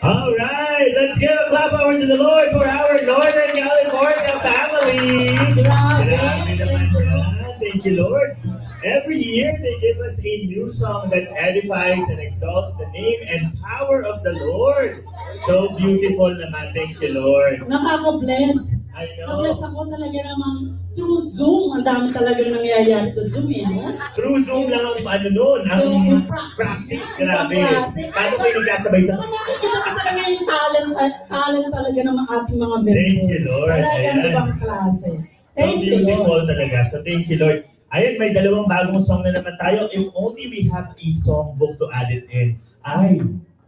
All right, let's give a clap over to the Lord for our Northern California family. Grabe naman yan. Thank you, Lord. Every year, they give us a new song that edifies and exalts the name and power of the Lord. So beautiful naman. Thank you, Lord. Nakaka-bless. I know. Na-bless ako talaga namang through Zoom. Ang dami talagang nangyayari sa Zoom, eh. Through Zoom lang ang ano nun, ang practice. Grabe. Paano kayo nagkasabay sa... Makikita ko talaga yung talent talaga ng ating mga members. Thank you, Lord. Talagang Ayan. ibang klase. So beautiful talaga. So thank you, Lord. Ayan, may dalawang bagong song na naman tayo. If only we have a songbook to add it in. Ay,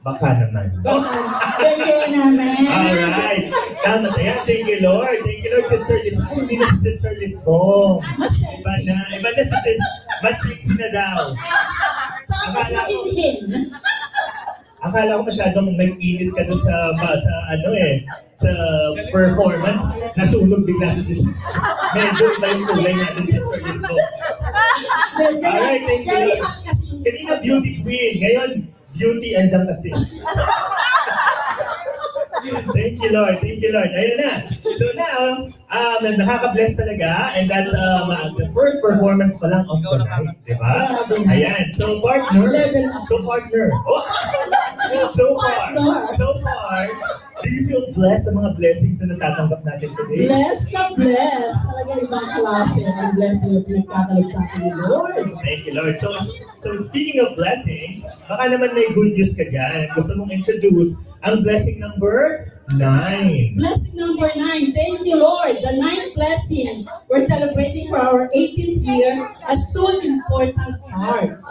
baka naman. Bigay namin. Alright. Tama tayo. Thank you, Lord. Thank you, Lord, Sister Liz. Ay, hindi na si Sister Liz Bong. Mas sexy. Iba na si mas sexy na daw. Tapos mainhin. Akala ko masyadong nag-init ka doon sa sa performance. Nasunog bigla sa Sister. Medyo iba yung kulay natin, Sister Liz Bong. Alright, thank you, Lord. Kanina beauty queen. Ngayon, beauty and kasi. Thank you, Lord. Thank you, Lord. Ayan na. So now, nakaka-bless talaga. And that's the first performance pa lang of the night. Diba? Ayan. So, partner. Oh, so far, do you feel blessed sa mga blessings na natatanggap natin today? Blessed na blessed. Talaga ibang klase. Ang blessing na pinagkakalit sa akin ni Lord. Thank you, Lord. So speaking of blessings, baka naman may good news ka dyan. Gusto mong introduce ang blessing number 9. Blessing number 9. Thank you, Lord. The 9th blessing. We're celebrating for our 18th year as two important parts.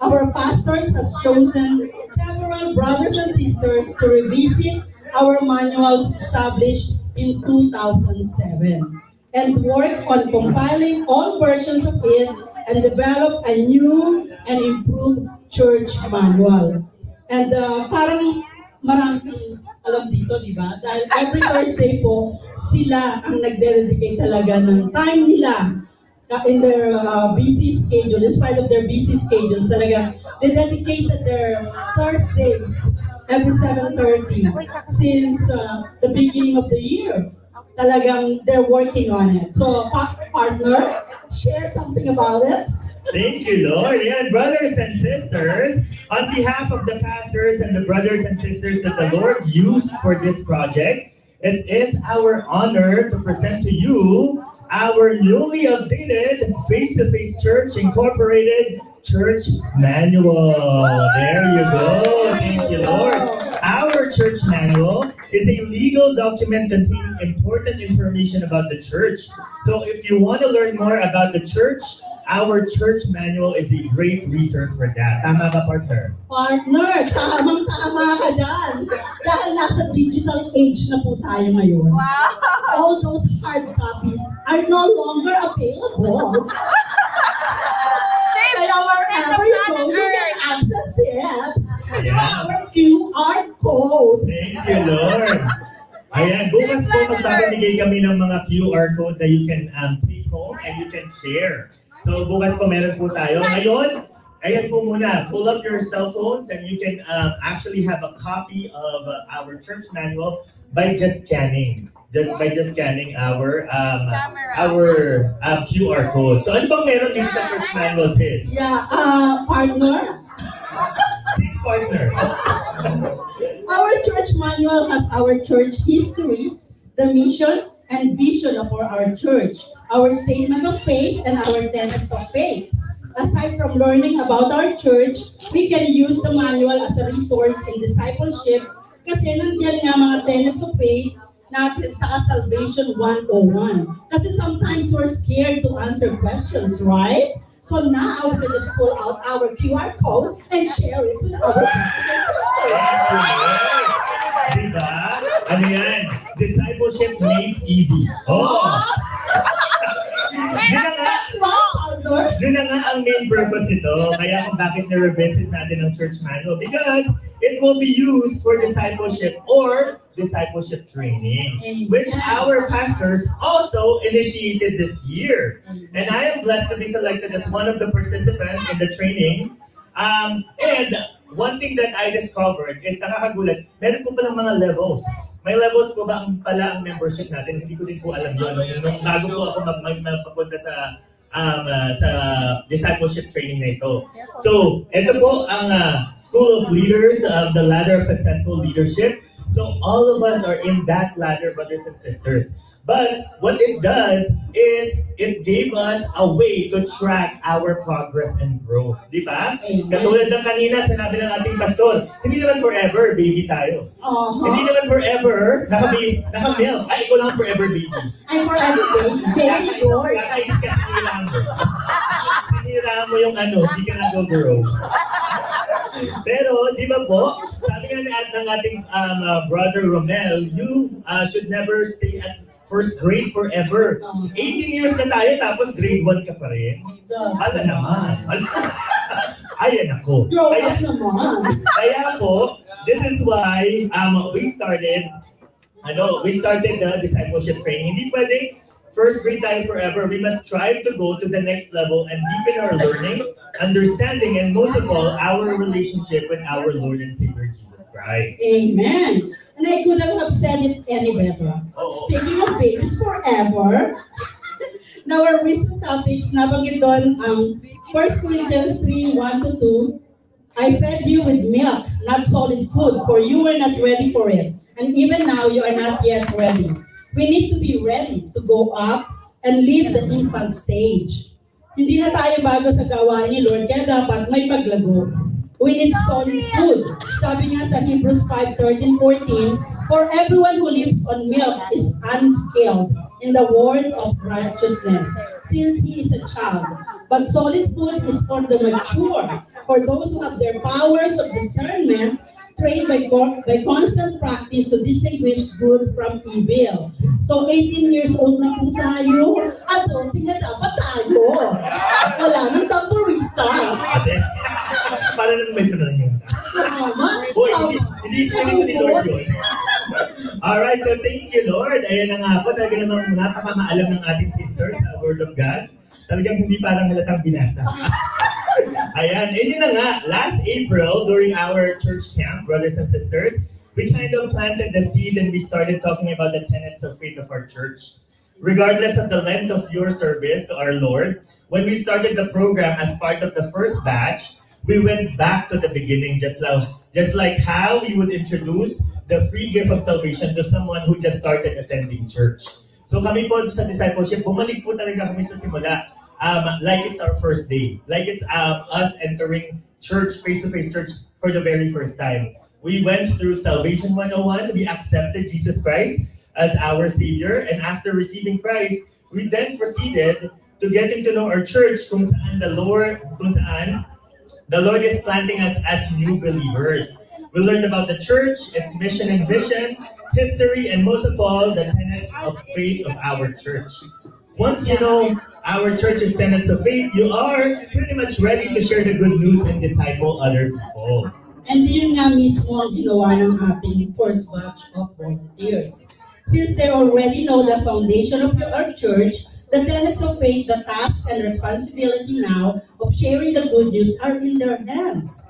Our pastors has chosen several brothers and sisters to revisit our manuals established in 2007 and work on compiling all versions of it and develop a new and improved church manual. And parang marami kang alam dito, di ba? Dahil every Thursday po, sila ang nagde-dedicate talaga ng time nila in their busy schedule, in spite of their busy schedules, talaga, they dedicated their Thursdays every 7:30 since the beginning of the year. Talagang they're working on it. So, partner, share something about it. Thank you, Lord. Yeah, brothers and sisters, on behalf of the pastors and the brothers and sisters that the Lord used for this project, it is our honor to present to you our newly updated Face-to-Face Church Incorporated Church Manual. There you go. Thank you, Lord. Our church manual is a legal document containing important information about the church. So if you want to learn more about the church, our church manual is a great resource for that. Tama ka, partner? Partner, tamang-tama ka dyan. Dahil nasa digital age na po tayo ngayon. Wow! All those hard copies are no longer available. Kaya wherever you go, you can access it through our QR code. Thank you, Lord. Ayan, bukas po magpapamigay kami ng mga QR code that you can take home and you can share. So bukas po meron po tayo. Ngayon, ayan po muna, pull up your cell phones and you can actually have a copy of our church manual by just scanning. By just scanning our QR code. So ano bang meron dito sa church manual, sis? Yeah, partner. Sis, partner. Our church manual has our church history, the mission, and vision of our church, our statement of faith, and our tenets of faith. Aside from learning about our church, we can use the manual as a resource in discipleship kasi nandiyan nga mga tenets of faith natin sa Salvation 101. Kasi sometimes we're scared to answer questions, right? So now we can just pull out our QR code and share it with our brothers and sisters. Diba? Ano yan? Discipleship made easy. Oh! Yun na nga ang main purpose nito. Kaya kung bakit na-revisit natin ang church manual. Because it will be used for discipleship or discipleship training, which our pastors also initiated this year. And I am blessed to be selected as one of the participants in the training. And one thing that I discovered is nakakagulat, meron po palang mga levels. May levels po ba pala ang membership natin? Hindi ko din po alam yun. Nung bago po ako magpapunta sa discipleship training na ito. So, ito po ang School of Leaders, the Ladder of Successful Leadership. So, all of us are in that ladder, brothers and sisters. But what it does is it gave us a way to track our progress and growth. Di ba? Katulad ng kanina, sinabi ng ating pastor, hindi naman forever baby tayo. Hindi naman forever naka-milk. Ay, ikaw lang forever baby. I'm forever baby. Very good. Kakais ka, sinira mo. Sinira mo yung hindi ka nag-grow. Pero, di ba po, sabi nga ng ating brother Romel, you should never stay at first grade forever. 18 years na tayo, tapos grade 1 ka pa rin. Hala naman. Ayan ako. Grow up naman. Kaya po, this is why we started the discipleship training. Hindi pwedeng first grade tayo forever. We must strive to go to the next level and deepen our learning, understanding, and most of all, our relationship with our Lord and Savior Jesus Christ. Amen. And I couldn't have said it any better. Speaking of babies forever, now our recent topics, nabanggit doon ang 1 Corinthians 3:1-2. I fed you with milk, not solid food, for you were not ready for it. And even now, you are not yet ready. We need to be ready to go up and leave the infant stage. Hindi na tayo bago sa gawain ni Lord, kaya dapat may paglago. We need solid food. Sabi nga sa Hebrews 5:13-14, for everyone who lives on milk is unskilled in the word of righteousness, since he is a child. But solid food is for the mature, for those who have their powers of discernment trained by constant practice to distinguish good from evil. So 18 years old na po tayo, adulting na dapat tayo. Wala nang tamburista. Para naman may panahon yun. Hindi sabi ko ni Lord yun. Alright, so thank you, Lord. Ayan na nga po, talaga namang napakamaalam ng ating sisters sa Word of God. Talagang hindi parang halatang binasa. Ayan, and yun na nga, last April, during our church camp, brothers and sisters, we kind of planted the seed and we started talking about the tenets of faith of our church. Regardless of the length of your service to our Lord, when we started the program as part of the first batch, we went back to the beginning, just like how we would introduce the free gift of salvation to someone who just started attending church. So kami po sa discipleship, bumalik po talaga kami sa simula. Like it's our first day. Like it's us entering church, face-to-face church for the very first time. We went through Salvation 101. We accepted Jesus Christ as our Savior. And after receiving Christ, we then proceeded to getting to know our church kung saan the Lord is planting us as new believers. We learned about the church, its mission and vision, history, and most of all, the tenets of faith of our church. Once you know our church's tenets of faith, you are pretty much ready to share the good news and disciple other people. And yun nga mismo ang ginawa ng ating first batch of volunteers. Since they already know the foundation of our church, the tenets of faith, the task and responsibility now of sharing the good news are in their hands.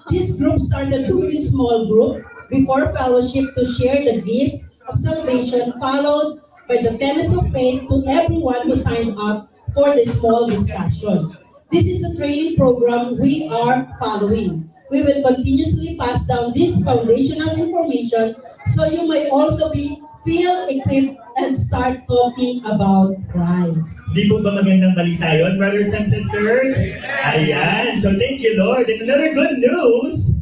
This group started doing a small group before fellowship to share the gift of salvation, followed by the tenets of faith to everyone who signed up for the small discussion. This is a training program we are following. We will continuously pass down this foundational information so you may also feel equipped and start talking about Christ. Di po ba magandang balita yun, brothers and sisters? Ayan. So thank you, Lord. And another good news.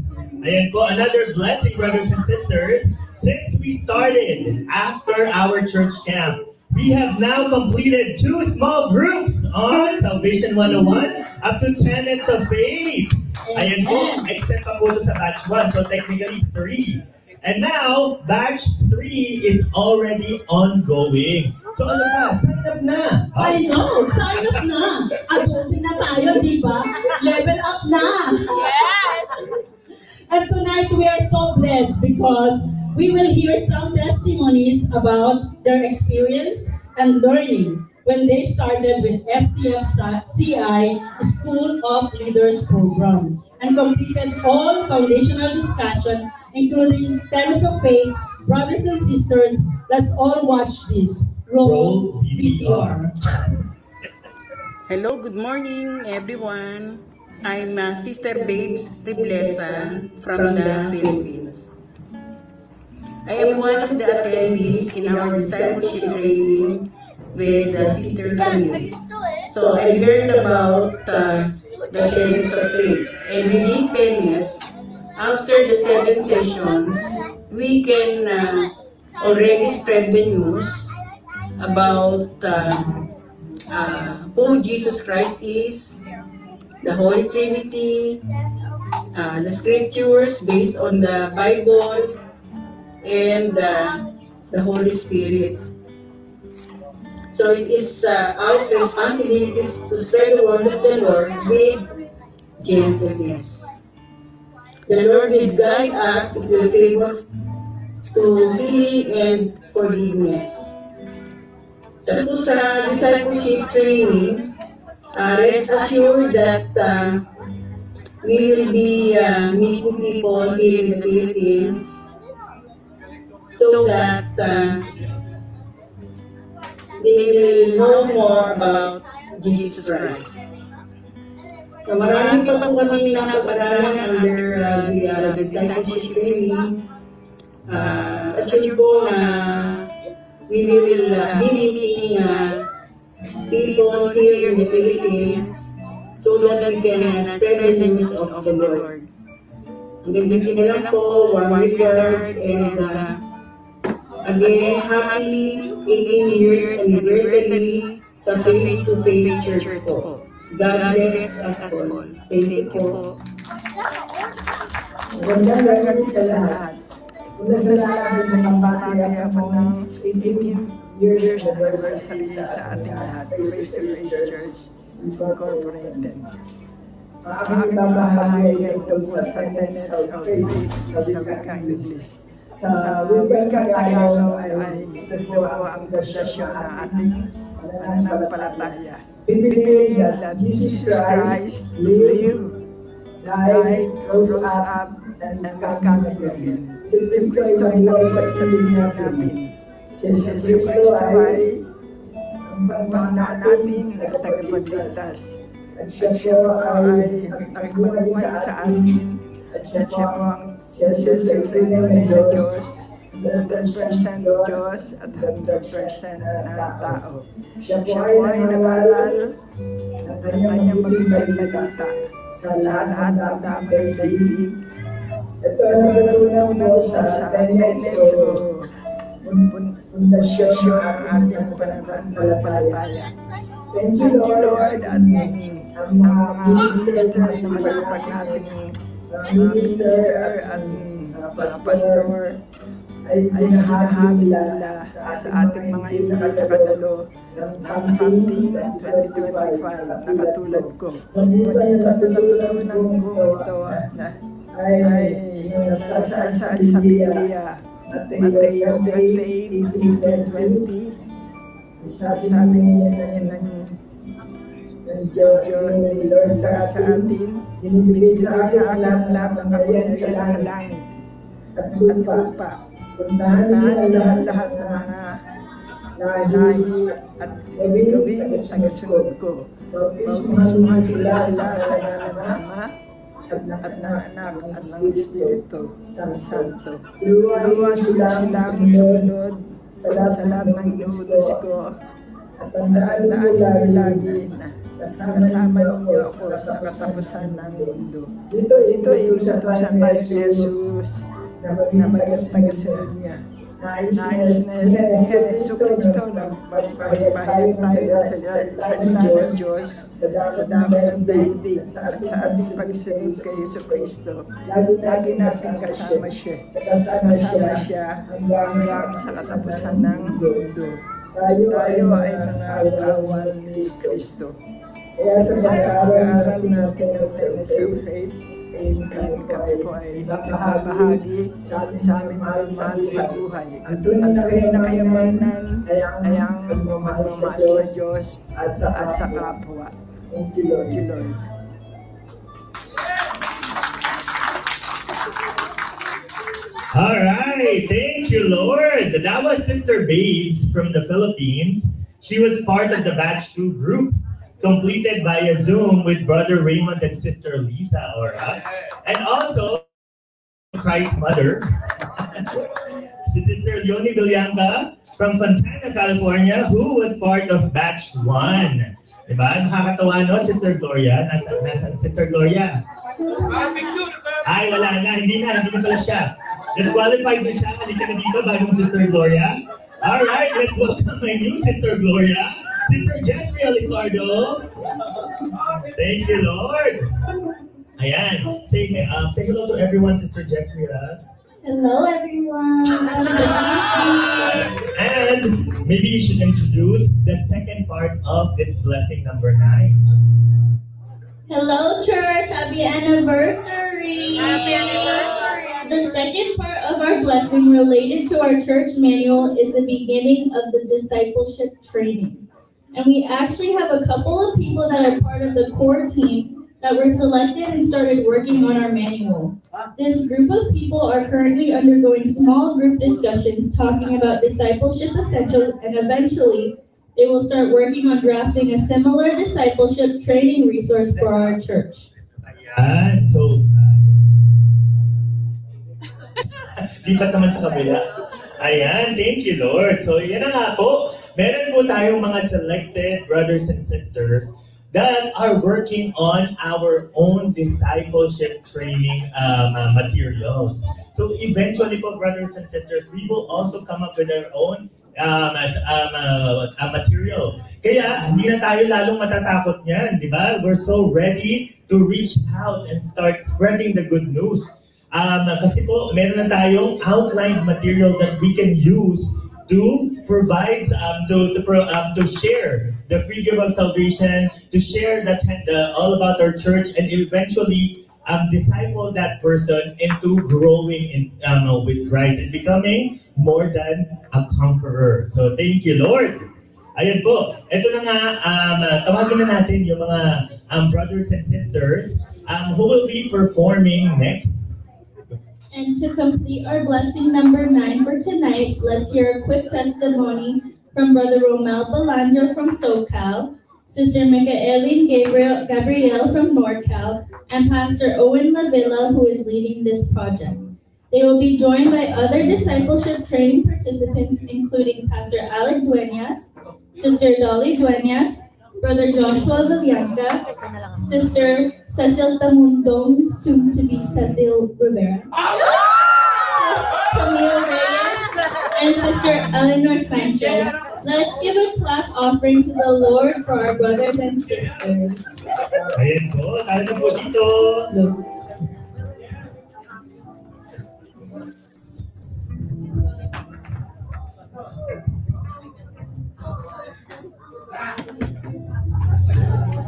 Ayan po, another blessing, brothers and sisters. Since we started after our church camp, we have now completed 2 small groups on Salvation 101 up to Tenets of Faith. Ayan po, except pa po ito sa batch 1, so technically 3. And now, batch 3 is already ongoing. So ano ba? Sign up na! I know! Sign up na! Adulting na tayo, di ba? Level up na! Yes! And tonight we are so blessed because we will hear some testimonies about their experience and learning. when they started with FTFCI School of Leaders program and completed all foundational discussion, including tenets of faith. Brothers and sisters, let's all watch this. Roll VTR. Hello, good morning everyone. I'm Sister Babes Riblesa from the Philippines. I am one of the attendees in our discipleship training with Sister Camille. So I learned about the tenets of faith. And with these tenets, after the 7 sessions, we can already spread the news about who Jesus Christ is, the Holy Trinity, the scriptures based on the Bible, and the Holy Spirit. So it is our responsibility to spread the word of the Lord with gentleness. The Lord will guide us to the favor to healing and forgiveness. Sa discipleship training, rest assured that we will be meeting people here in the Philippines so that they will know more about Jesus Christ. So, marami pa po kami nakaparalan under the discipleship training. Assure po na we will be meeting people here in the Philippines so that we can spread the news of the Lord. Hanggang dito na lang po, warm regards, and again, happy 18 years anniversary sa Face-to-Face Church po. God bless us all. Thank you po. Magandang sa lahat. Una sa lahat, mga ako ng 18 years anniversary sa ating lahat. Face-to-Face Church Incorporated. Ang babahagi ito sa tenets of faith sa wikang English. Sa wikang Tagalog ay ito po ang pundasyon ng ating pananampalataya. We believe that Jesus Christ lived, died, rose up, and come again. Si Kristo ay mabuhay sa sarili natin. Si Kristo ay ang Panginoon natin at tagapagligtas. At siya po ay nagbuhay sa atin. At siya po ang siyasasagin ng Diyos, 100% Diyos at 100% na tao. Siya po ay nangaral ng kanyang maging balita sa lahat ng damay daigdig. Ito ang natutunan mo sa tenets o pundasyon ng ating pananampalataya. Thank you, Lord, at ang mga ministers na masipag natin, minister at pastor ay pinahahagila sa ating mga nakadalo ng camping 2025 na katulad ko. Natutunan ko ito ay nasa sa Biblia, Mateo 28:18-20. Sabi ng Lord sa atin, binibigay sa atin lahat ng kapalit sa langit at lupa. Puntahan niyo ang lahat ng mga lahi at gawin tagasunod ko. Bautismuhan sila sa ngalan ng Ama at ng Anak at ng Espiritu Santo. Turuan sila sumunod sa lahat ng inuutos ko. At tandaan niyo lagi na kasama ninyo ako sa katapusan ng mundo. Ito sa tusan ni Jesus na magtagas-tagasunod niya. Nais ni Jesus Cristo na magpahayag sa ng Diyos sa damay ng daigdig at sa ating pagsunod kay Jesus Cristo. Lagi natin kasama siya hanggang sa katapusan ng mundo. Tayo ay nangangawal ni Cristo. Kaya sa pag-aaral natin ng tenets of faith, kami po ay nagbahagi sa aming mahal sa buhay. Ang tunay na kayamanan ay ang pagmamahal sa Diyos at sa kapwa. Thank you, Lord. All right, thank you, Lord. That was Sister Babes from the Philippines. She was part of the Batch 2 group, completed via Zoom with Brother Raymond and Sister Lisa Ora. And also, Christ's mother, Sister Leonie Villanga from Fontana, California, who was part of Batch 1. Diba? Nakakatawa, no, Sister Gloria? Nasaan Sister Gloria? Ay, wala na. Hindi na pala siya. Disqualified na siya. Halika na dito, bagong Sister Gloria. Alright, let's welcome my new Sister Gloria, Sister Jezreel Ricardo. Thank you, Lord. Ayan. Say hello to everyone, Sister Jezreel. Hello, everyone. And maybe you should introduce the second part of this blessing number 9. Hello, church. Happy anniversary. Happy anniversary. The second part of our blessing related to our church manual is the beginning of the discipleship training. And we actually have a couple of people that are part of the core team that were selected and started working on our manual. This group of people are currently undergoing small group discussions talking about discipleship essentials, and eventually they will start working on drafting a similar discipleship training resource for our church. Ayan. So, lipat naman sa kabila. Ayan, thank you, Lord. So, yan na nga po. Meron po tayong mga selected brothers and sisters that are working on our own discipleship training materials. So, eventually po, brothers and sisters, we will also come up with our own material. Kaya, hindi na tayo lalong matatakot niyan, di ba? We're so ready to reach out and start spreading the good news. Kasi po, meron na tayong outlined material that we can use to provide, to share the free gift of salvation, to share all about our church, and eventually disciple that person into growing in with Christ and becoming more than a conqueror. So thank you, Lord. Ayan po. Ito na nga, tawagin na natin yung mga brothers and sisters who will be performing next. And to complete our blessing number 9 for tonight, let's hear a quick testimony from Brother Romel Balandro from SoCal, Sister Micaeline Gabriel from NorCal, and Pastor Owen Lavilla, who is leading this project. They will be joined by other discipleship training participants, including Pastor Alec Dueñas, Sister Dolly Dueñas, Brother Joshua Villanca, Sister Cecil Tamundong, soon to be Cecil Rivera, Camille Reyes, and Sister Eleanor Sanchez. Let's give a clap offering to the Lord for our brothers and sisters. Ayan po, tayo na po dito. Look.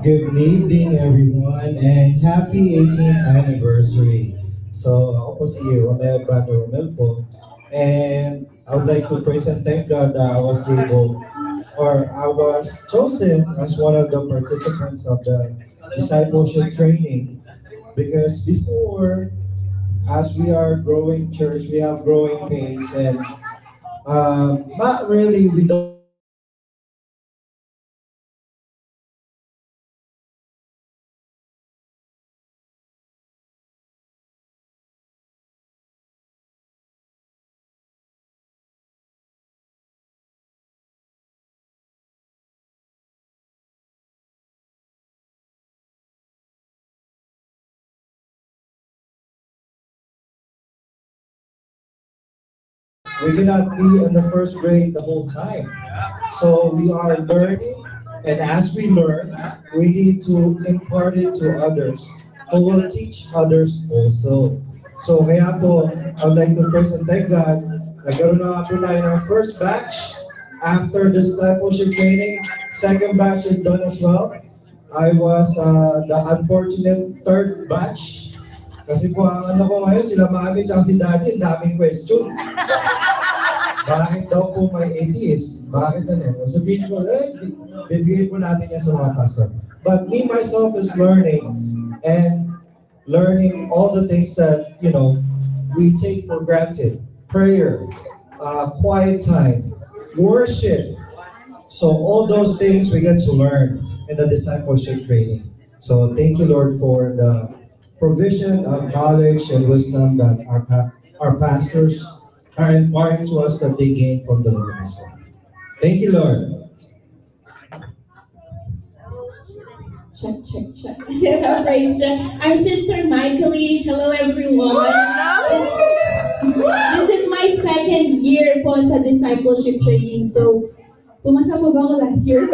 Good evening, everyone, and happy 18th anniversary. So, ako po si Romel, Brother Romel po, and I would like to praise and thank God that I was chosen as one of the participants of the discipleship training, because before, as we are growing church, we have growing pains, and not really, we don't we cannot be in the first grade the whole time. So we are learning, and as we learn, we need to impart it to others who will teach others also. So kaya po, I'd like to praise and thank God. Nagkaroon na po tayo ng first batch after the discipleship training. Second batch is done as well. I was the unfortunate third batch. Kasi po ang ano ko ngayon, sila mami at si daddy, ang daming question. Bakit daw po may atheist? Bakit ano? Sabihin ko, bibigyan po natin yan sa mga pastor. But me, myself, is learning and learning all the things that, we take for granted. Prayer, quiet time, worship. So all those things we get to learn in the discipleship training. So thank you, Lord, for the provision of knowledge and wisdom that our pastors are imparting to us that they gain from the Lord as well. Thank you, Lord. Check. Praise God. I'm Sister Michaeline. Hello, everyone. This is my second year po sa discipleship training. So, pumasa po ba ako last year?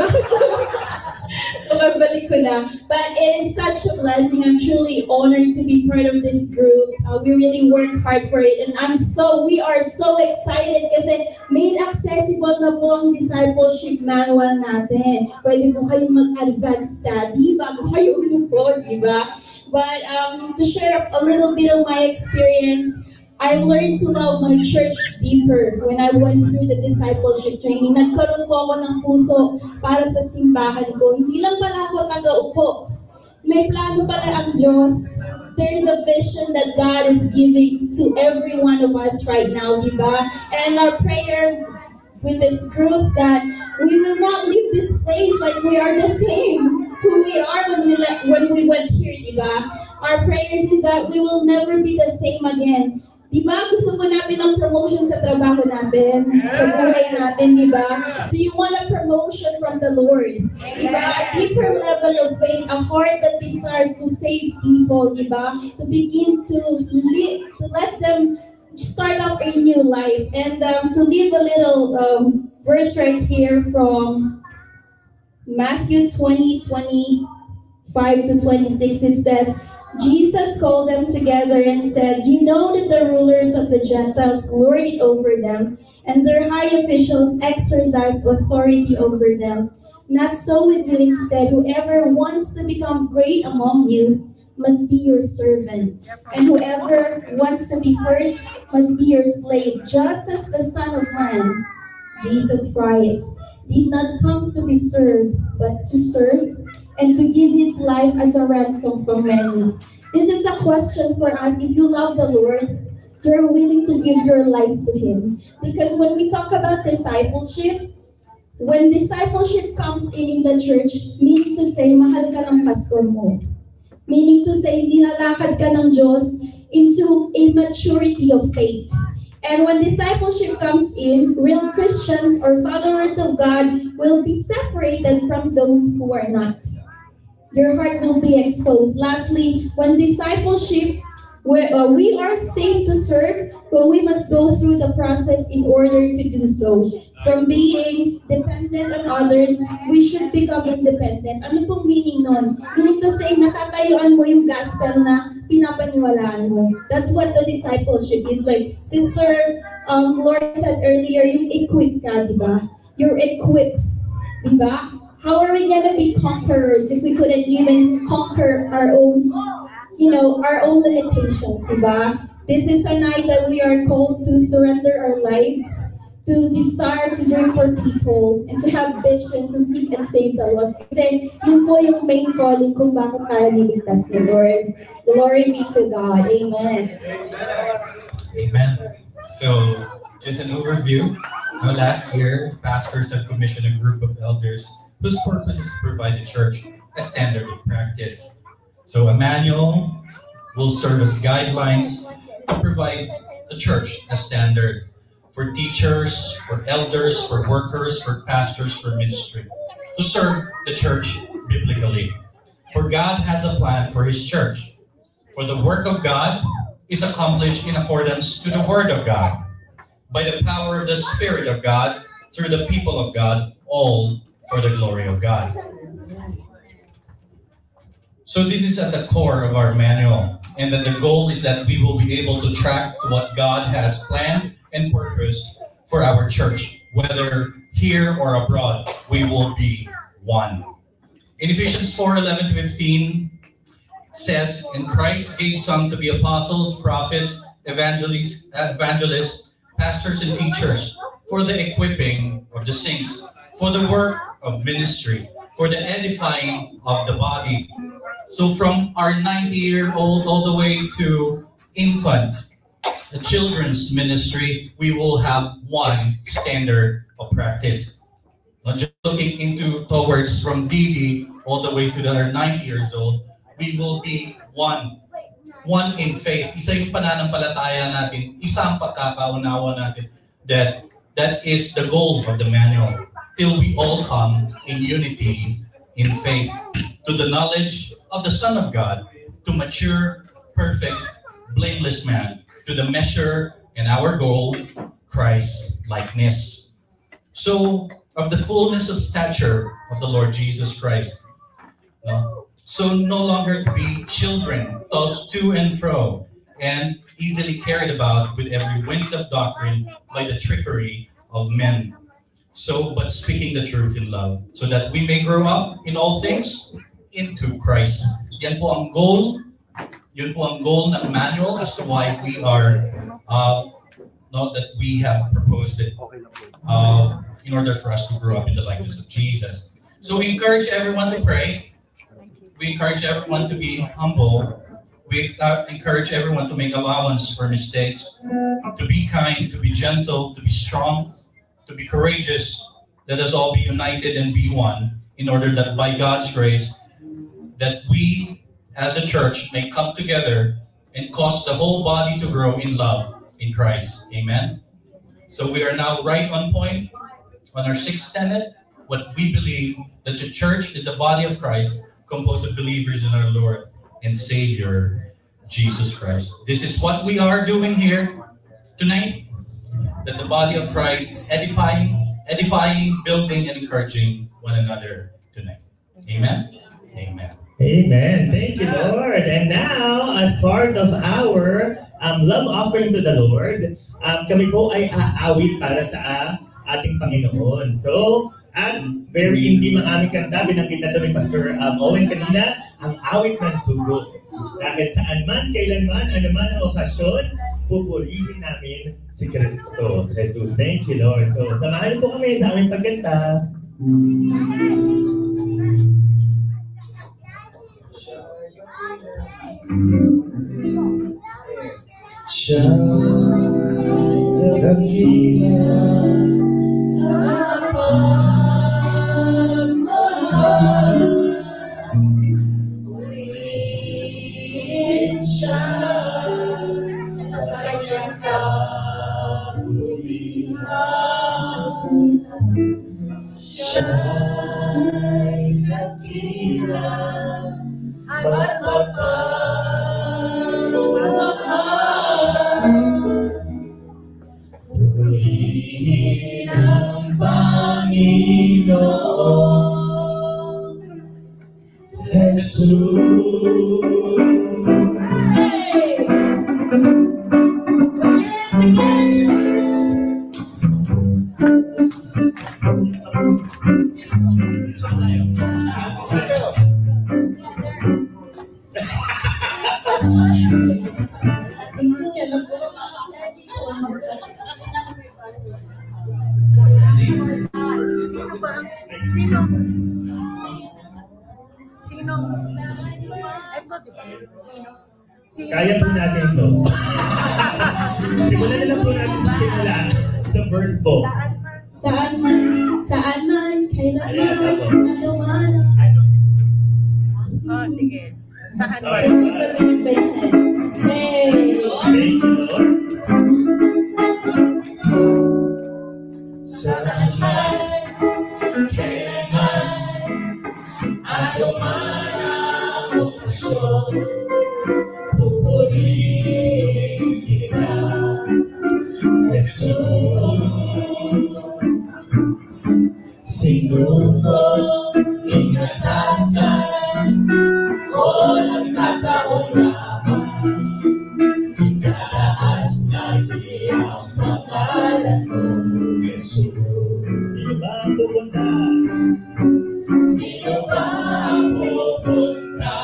Babalik ko na. But it is such a blessing. I'm truly honored to be part of this group. We really work hard for it. And we are so excited kasi made accessible na po ang discipleship manual natin. Pwede po kayong mag-advance study bago kayo umupo, di ba? But to share a little bit of my experience, I learned to love my church deeper when I went through the discipleship training. Nagkaroon po ako ng puso para sa simbahan ko. Hindi lang pala ako taga-upo. May plano pala ang Diyos. There is a vision that God is giving to every one of us right now, diba? And our prayer with this group that we will not leave this place like we are the same who we are when we went here, diba? Our prayers is that we will never be the same again. Diba? Gusto mo natin ang promotion sa trabaho natin, sa buhay natin, diba? Do you want a promotion from the Lord? Diba? A deeper level of faith, a heart that desires to save people, diba? To begin to let them start up a new life. And to leave a little verse right here from Matthew 20:25 to 26, it says, Jesus called them together and said, "You know that the rulers of the Gentiles lord it over them, and their high officials exercise authority over them. Not so with you. Instead, whoever wants to become great among you must be your servant, and whoever wants to be first must be your slave, just as the Son of Man, Jesus Christ, did not come to be served, but to serve, and to give his life as a ransom for many." This is a question for us. If you love the Lord, you're willing to give your life to him. Because when we talk about discipleship, when discipleship comes in the church, meaning to say, mahal ka ng pastor mo. Meaning to say, nilalakad ka ng Diyos into a maturity of faith. And when discipleship comes in, real Christians or followers of God will be separated from those who are not. Your heart will be exposed. Lastly, when discipleship, we are saved to serve, but we must go through the process in order to do so. From being dependent on others, we should become independent. Ano pong meaning nun? Meaning to say, natatayuan mo yung gospel na pinapaniwalaan mo. That's what the discipleship is like. Sister Gloria said earlier, yung equip ka, di ba? You're equipped, di ba? How are we gonna be conquerors if we couldn't even conquer our own, our own limitations, diba? This is a night that we are called to surrender our lives, to desire to do for people, and to have vision to seek and save the lost. Kasi yun po yung main calling kung bakit tayo niligtas ni Lord. Glory be to God. Amen. Amen. So, just an overview. Last year, pastors have commissioned a group of elders whose purpose is to provide the church a standard of practice. So a manual will serve as guidelines to provide the church a standard for teachers, for elders, for workers, for pastors, for ministry, to serve the church biblically. For God has a plan for his church. For the work of God is accomplished in accordance to the word of God, by the power of the Spirit of God, through the people of God, all for the glory of God. So this is at the core of our manual, and that the goal is that we will be able to track what God has planned and purposed for our church, whether here or abroad, we will be one. In Ephesians 4:11-15, says, and Christ gave some to be apostles, prophets, evangelists, pastors, and teachers for the equipping of the saints, for the work of ministry, for the edifying of the body. So from our 90-year-old all the way to infants, the children's ministry, we will have one standard of practice. Not just looking towards from DD all the way to our 90 years old, we will be one in faith. Isa yung pananampalataya natin, isa ang pagkakaunawa natin, that is the goal of the manual, till we all come in unity in faith, to the knowledge of the Son of God, to mature, perfect, blameless man, to the measure and our goal, Christ likeness. So, of the fullness of stature of the Lord Jesus Christ. So no longer to be children, tossed to and fro, and easily carried about with every wind of doctrine by the trickery of men. So, but speaking the truth in love, so that we may grow up in all things into Christ. Yan po ang goal. Yun po ang goal ng manual as to why we are, that we have proposed it in order for us to grow up in the likeness of Jesus. So we encourage everyone to pray. We encourage everyone to be humble. We encourage everyone to make allowance for mistakes, to be kind, to be gentle, to be strong, to be courageous. Let us all be united and be one, in order that by God's grace, that we as a church may come together and cause the whole body to grow in love in Christ. Amen. So we are now right on point on our sixth tenet, what we believe that the church is the body of Christ, composed of believers in our Lord and Savior, Jesus Christ. This is what we are doing here tonight, that the body of Christ is edifying, building, and encouraging one another tonight. Amen? Amen. Amen. Thank you, Lord. And now, as part of our love offering to the Lord, kami po ay aawit para sa ating Panginoon. So, at very intim ang aming kanta, binanggit na ito ni Pastor Owen kanina, ang awit ng sugo. Dahil saan man, kailanman, anuman ang okasyon, pupurihin namin si Kristo, Jesus. Thank you, Lord. So, samahan po kami sa aming pagkanta. Siya nagkila pagmamahal, uriin siya sa kanyang kabutihan. Siya'y nagkila purihin ang Panginoon Jesus. Hey! Put your hands together, church. Kaya po natin ito. Simulan na lang po natin sa simula sa verse po. Saan man, kailanman, anuman. Oh, sige. Saan man. Thank you for being patient. Hey! Thank you, Lord. Saan man, kailanman, anuman ang okasyon, pupurihin kita, Jesus. Sinugod, ingatasan, walang kataon lamang, itataas lagi ang pangalan mo, Jesus. Sino ba ang pupunta? Sino ba ang pupunta?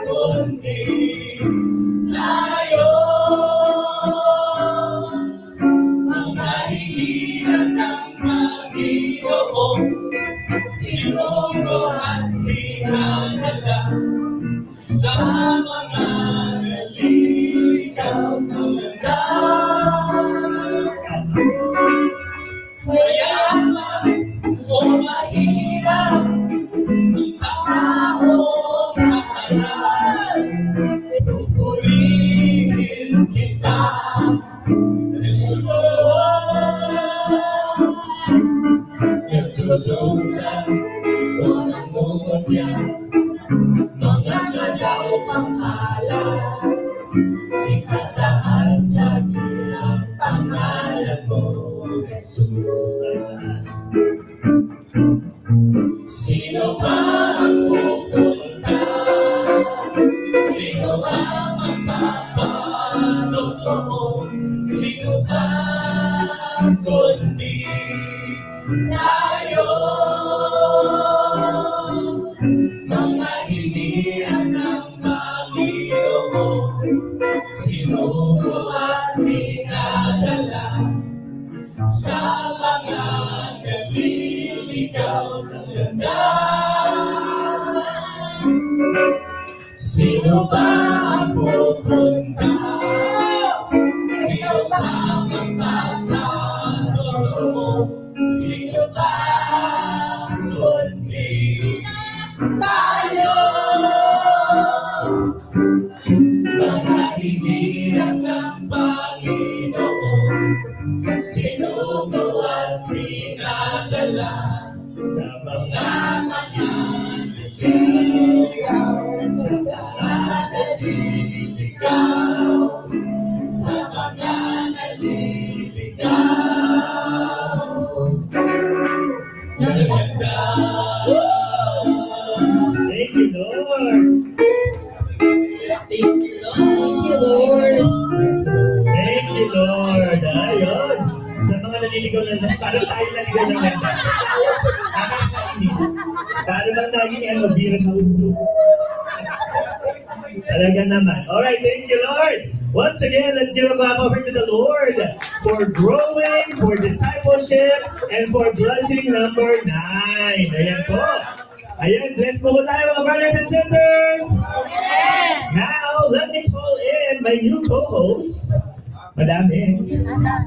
kundi tayo. Mga hiniran ng Panginoon, sinuro at pinadala sa mga naliligaw ng landas. Mayaman o mahirap, ang taong kahanan, pupurihin kita, Jesus. Nagtulungan o namumutya, mga galaw pang-alat, ikataas lagi ang pangalan mo, Jesus. Sino ba ang pupunta? Sino ba magpapatotoo? Sino ba kundi tayo? Mga hiniran ng Panginoon, sinuro at pinadala sa mga naliligaw ng landas. Sino ba ang pupunta? Sino ba magpapatotoo? Sino ba kundi tayo? Mga hiniran ng Panginoon, sinugo at pinadala sa mga naliligaw, sa mga naliligaw, sa mga naliligaw. Naganda. Thank you, Lord. Thank you, Lord. Thank you, Lord. Ayun. Sa mga naliligaw ng landas, parang tayo naligaw ng landas. Nakakainis. Parang bang naging beer house to. Talaga naman. Alright, thank you, Lord. Once again, let's give a clap over to the Lord for growing, for discipleship, and for blessing number 9. Ayan po. Ayan, bless po tayo mga brothers and sisters. Now, let me call in my new co-host, Madami,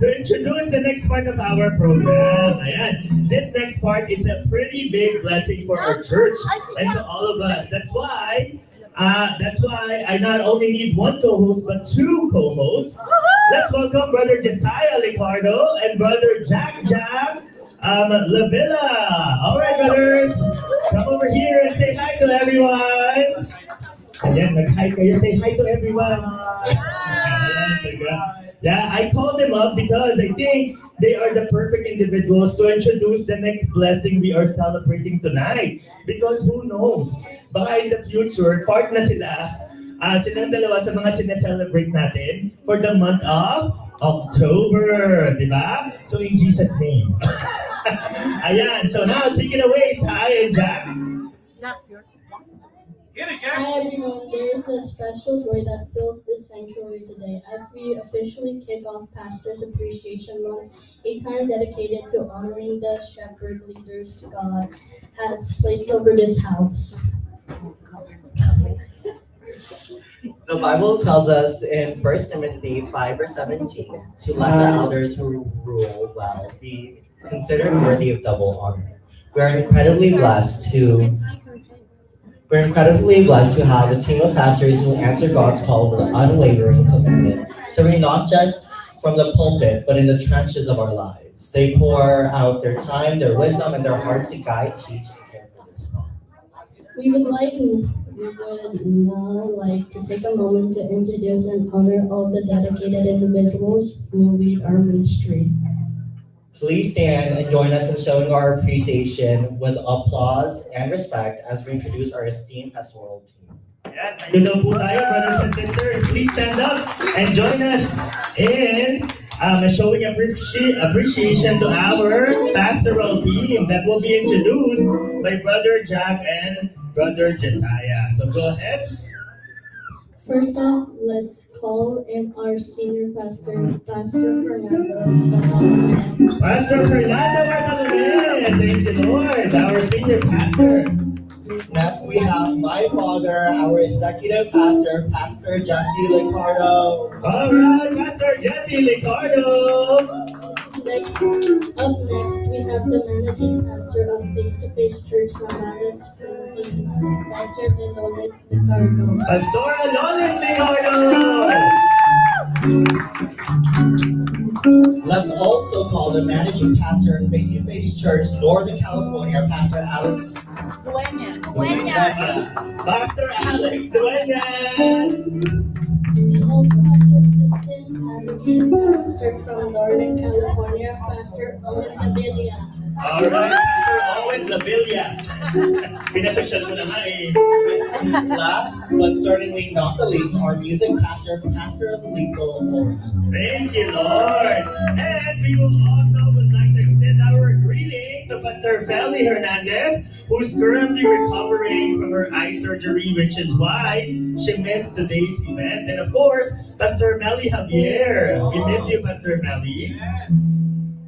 to introduce the next part of our program. Ayan, this next part is a pretty big blessing for our church and to all of us. That's why I not only need one co-host, but two co-hosts. Let's welcome Brother Josiah Licardo and Brother Jack Lavilla. All right, brothers, come over here and say hi to everyone. Ayan, mag-hi kayo. Say hi to everyone. Yeah, I called them up because I think they are the perfect individuals to introduce the next blessing we are celebrating tonight. Because who knows, baka in the future, part na sila, silang dalawa sa mga sineselebrate natin for the month of October, di ba? So in Jesus' name. Ayan, so now take it away, Sai and Jack. Hi everyone, there is a special joy that fills this sanctuary today as we officially kick off Pastor's Appreciation Month, a time dedicated to honoring the shepherd leaders God has placed over this house. The Bible tells us in 1 Timothy 5:17 to let the elders who rule well be considered worthy of double honor. We're incredibly blessed to have a team of pastors who answer God's call with unwavering commitment, serving not just from the pulpit, but in the trenches of our lives. They pour out their time, their wisdom, and their hearts to guide, teach, and care for this call. We would now like to take a moment to introduce and honor all the dedicated individuals who lead our ministry. Please stand and join us in showing our appreciation with applause and respect as we introduce our esteemed pastoral team. Ayan, tayo daw po tayo, brothers and sisters. Please stand up and join us in showing appreciation to our pastoral team that will be introduced by Brother Jack and Brother Josiah. So go ahead. First off, let's call in our senior pastor, Pastor Fernando Bartolome. Pastor Fernando Bartolome, thank you, Lord, our senior pastor. Next, we have my father, our executive pastor, Pastor Jesse Licardo. All right, Pastor Jesse Licardo. Next, we have the managing pastor of Face to Face Church Navales, Philippines, Pastor Lolit Licardo. Pastora Lolit Licardo. Let's also call the managing pastor of Face to Face Church, Northern California, Pastor Alex Dueñas. Pastor Alex Dueñas. We also have the assistant managing pastor from Northern California, Pastor Owen Labilia. All right, Pastor Owen Labilia. Pinasosyal mo na nga eh. Last, but certainly not the least, our music pastor, Pastor Lito Mora. Thank you, Lord. And we will also would like to extend our greeting to Pastor Feli Hernandez, who's currently recovering from her eye surgery, which is why she missed today's event. And of course, Pastor Melly Javier. We miss you, Pastor Melly.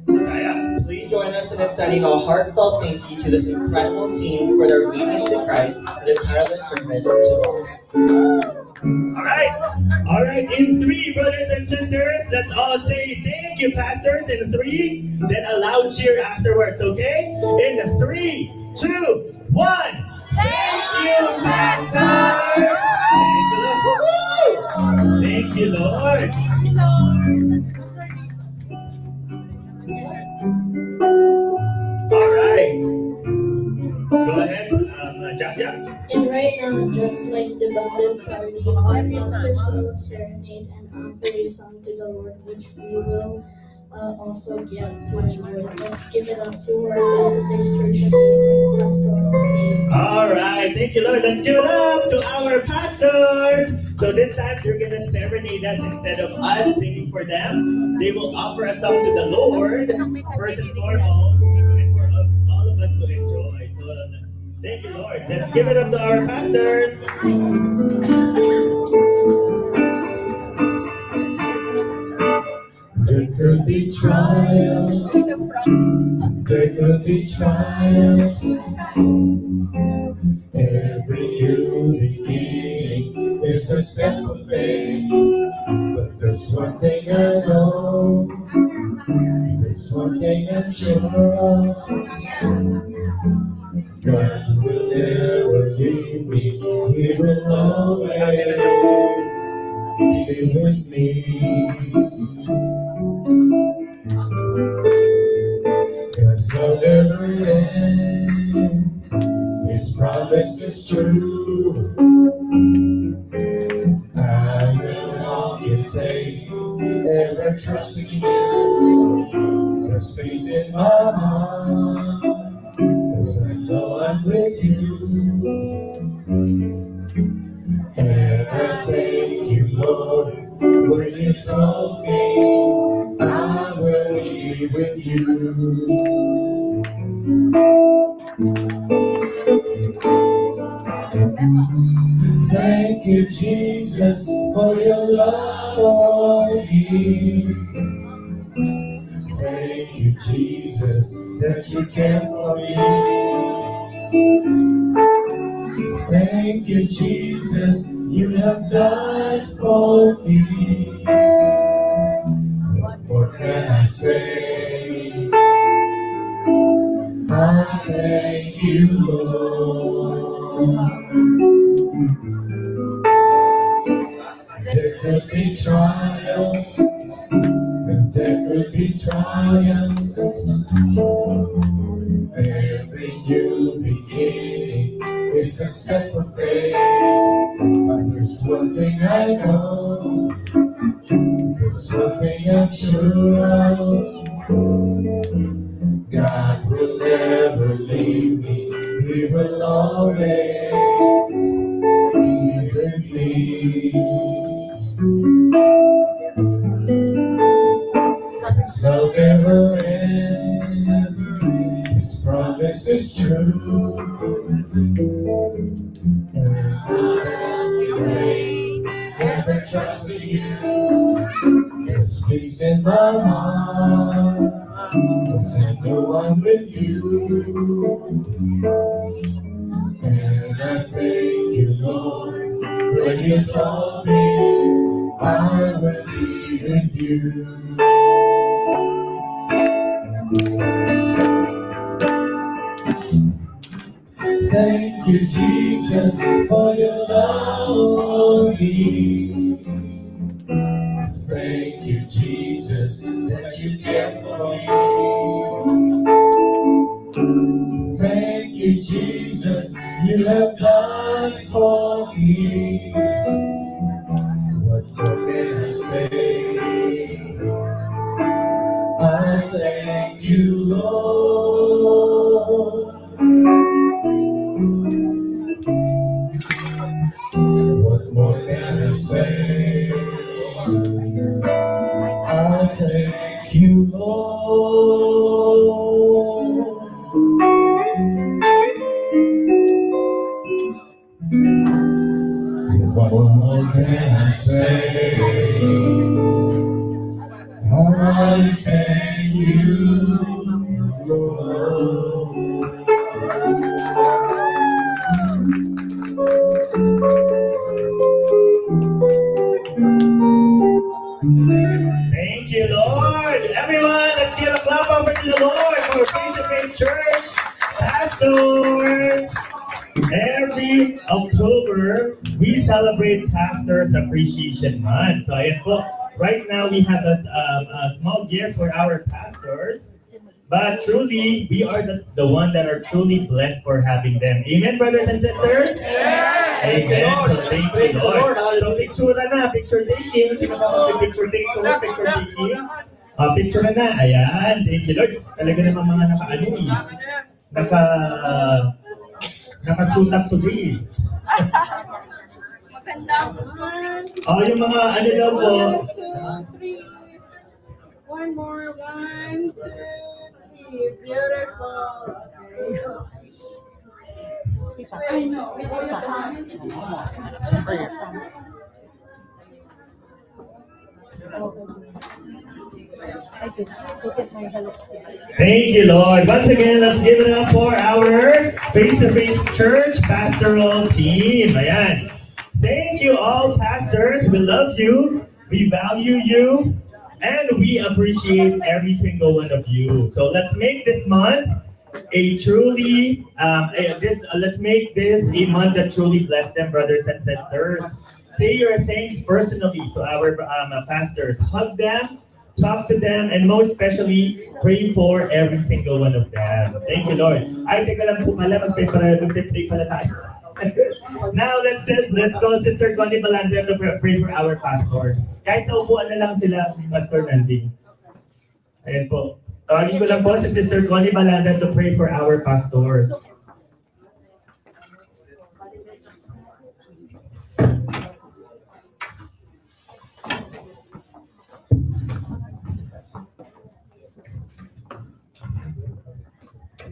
Messiah. Please join us in extending a heartfelt thank you to this incredible team for their obedience in Christ and their tireless service to us. All right. In 3, brothers and sisters, let's all say thank you, pastors. In 3, then a loud cheer afterwards, okay? In 3, 2, 1. Thank you, pastors. Thank you, Lord. All right. Go ahead, Jahja. And right now, just like the bonded party, our pastors will serenade and offer a song to the Lord, which we will also get to enjoy. Let's give it up to our Face to Face Church team and pastoral team. All right, thank you, Lord. Let's give it up to our pastors. So this time they're gonna serenade us instead of us singing for them. They will offer a song to the Lord first and foremost, and for all of us to enjoy. So thank you, Lord. Let's give it up to our pastors. There could be trials, there could be trials. Every new beginning is a step of faith. But there's one thing I know, there's one thing I'm sure of. God will never leave me, He will always be with me. God's love never ends, His promise is true. I will walk in faith, ever trusting You. There's peace in my heart, 'cause I know I'm with You. And I thank You, Lord, when You told me I will be with You. Thank You, Jesus, for Your love for me. Thank You, Jesus, that You care for me. Thank You, Jesus, You have died for me. What more can I say? I thank You, Lord. There could be trials, and there could be triumphs. Every new beginning is a step of faith. But there's one thing I know, there's one thing I'm sure of. God will never leave me, He will always be with me. His love never ends, His promise is true. And I trust in you. There's peace in my heart. Cause I know I'm with you. And I thank you, Lord, when you told me I will be with you. Thank you, Jesus, for your love for me. Thank you, Jesus, that you care for me. Thank you, Jesus, you have done for me. What more can I say? I thank you, Lord. What more can I say? I thank you, Lord. What more can I say? I thank you, Lord. Thank you, Lord. Everyone, let's give a clap over to the Lord for Face-to-Face Church Pastors. Every October, we celebrate Pastors Appreciation Month. So ayan po, right now we have a small gift for our pastors. But truly, we are the one that are truly blessed for having them. Amen, brothers and sisters? Amen. So thank you, Lord. So picture na, picture taking. Sino ba mag-picture taking? Picture taking. Picture na. Ayan. Thank you, Lord. Talaga naman mga naka-ano eh. Naka-suit up today. Maganda. Yung mga ano daw po. 1, 2, 3. One more. 1, 2, 3. Beautiful. I know. Thank you, Lord. Once again, let's give it up for our Face-to-Face Church pastoral team. Ayan. Thank you all, pastors. We love you. We value you. And we appreciate every single one of you. So let's make this month a truly, let's make this a month that truly bless them, brothers and sisters. Say your thanks personally to our pastors. Hug them, talk to them, and most especially, pray for every single one of them. Thank you, Lord. Ay, teka lang po pala, magpray pala tayo. Now, let's go, Sister Connie Balandra, to pray for our pastors. Kahit sa upuan na lang sila, Pastor Nanding. Ayan po. Tawagin ko lang po si Sister Connie Balandra to pray for our pastors.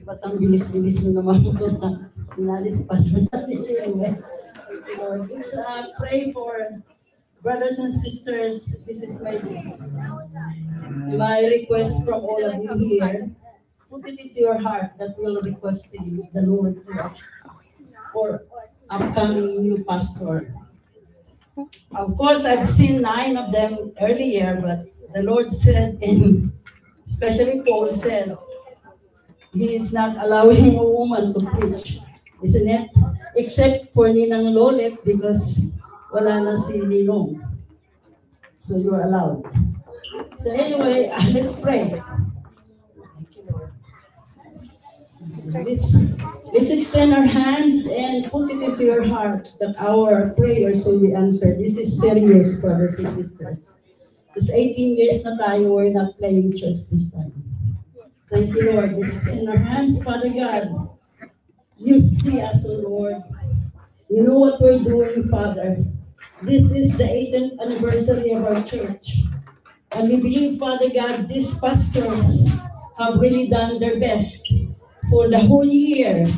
Ba't ang bilis-bilis na naman ito na inalis pa sa natin. Lord, please pray for brothers and sisters. This is my request from all of you here. Put it into your heart that we'll request the Lord for upcoming new pastor. Of course, I've seen 9 of them earlier, but the Lord said, and especially Paul said, He is not allowing a woman to preach, isn't it? Except for Ninang Lolet, because wala na si Ninong. So you're allowed. So anyway, let's pray. Thank you, Lord. Let's extend our hands and put it into your heart that our prayers will be answered. This is serious, brothers and sisters. Because 18 years na tayo, we're not playing church this time. Thank you, Lord. Let's extend our hands, Father God. You see us, O Lord. You know what we're doing, Father. This is the 18th anniversary of our church. And we believe, Father God, these pastors have really done their best. For the whole year,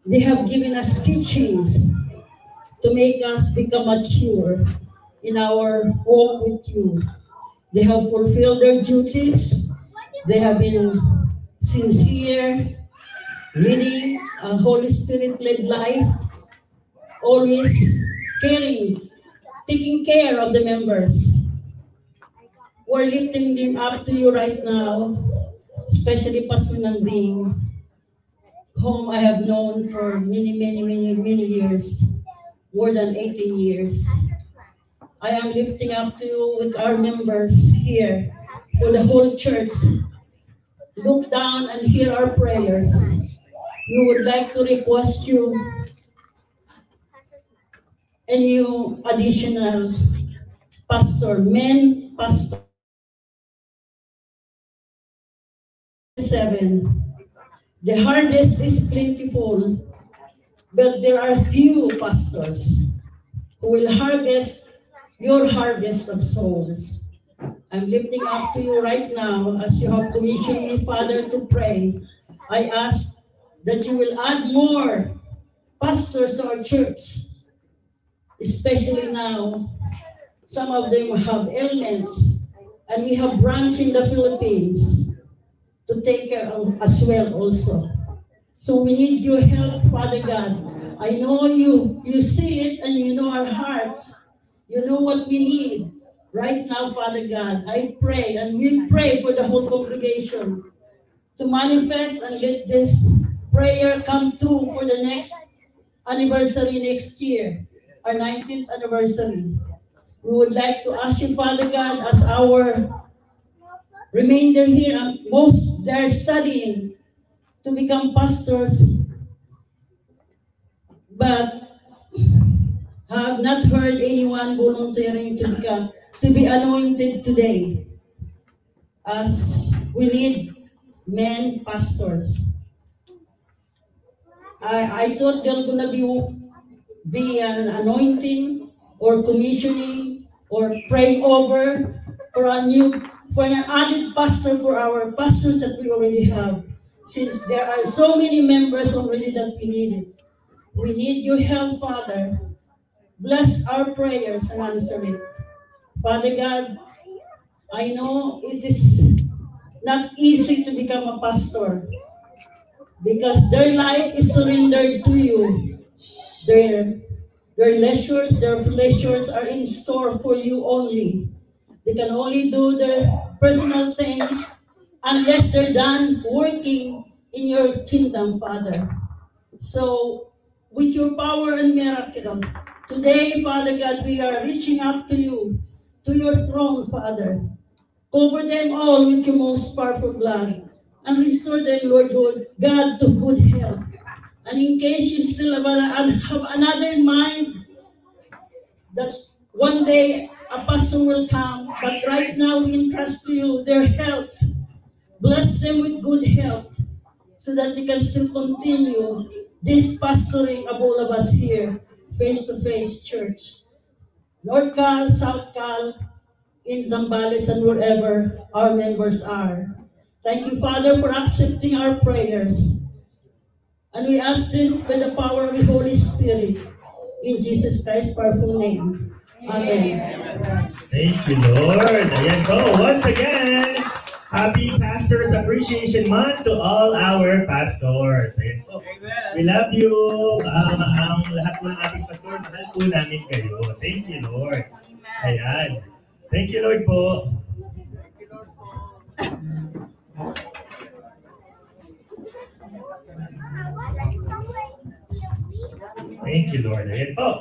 they have given us teachings to make us become mature in our walk with you. They have fulfilled their duties. They have been sincere, leading a Holy Spirit-led life, always caring, taking care of the members. We're lifting them up to you right now, especially Pastor Nanding, whom I have known for many years, more than 18 years. I am lifting up to you with our members here for the whole church. Look down and hear our prayers. We would like to request you a new additional men pastor. 7. The harvest is plentiful, but there are few pastors who will harvest your harvest of souls. I'm lifting up to you right now as you have commissioned me, Father, to pray. I ask that you will add more pastors to our church, especially now. Some of them have ailments, and we have branch in the Philippines to take care of as well also. So we need your help, Father God. I know you see it and you know our hearts. You know what we need. Right now, Father God, I pray and we pray for the whole congregation to manifest and let this prayer come true for the next anniversary next year, our 19th anniversary. We would like to ask you, Father God, as our remainder here, most they're studying to become pastors, but have not heard anyone volunteering to be anointed today. As we need men pastors. I thought there's gonna be an anointing or commissioning or praying over for an added pastor for our pastors that we already have, since there are so many members already that we needed. We need your help, Father. Bless our prayers and answer it. Father God, I know it is not easy to become a pastor because their life is surrendered to you. Their pleasures are in store for you only. They can only do their personal thing unless they're done working in your kingdom, Father. So, with your power and miracle, today, Father God, we are reaching up to you, to your throne, Father. Cover them all with your most powerful blood and restore them, Lord God, to good health. And in case you still have another in mind, that one day a pastor will come, but right now we entrust to you their health. Bless them with good health so that they can still continue this pastoring of all of us here, face-to-face church. North Cal, South Cal, in Zambales and wherever our members are. Thank you, Father, for accepting our prayers. And we ask this by the power of the Holy Spirit in Jesus Christ's powerful name. Amen. Thank you, Lord. Ayan po. Once again, Happy Pastors Appreciation Month to all our pastors. Ayan po. We love you. Ang lahat po ng ating pastor, mahal po namin kayo. Thank you, Lord. Ayan. Thank you, Lord po. Thank you, Lord. Ayan po.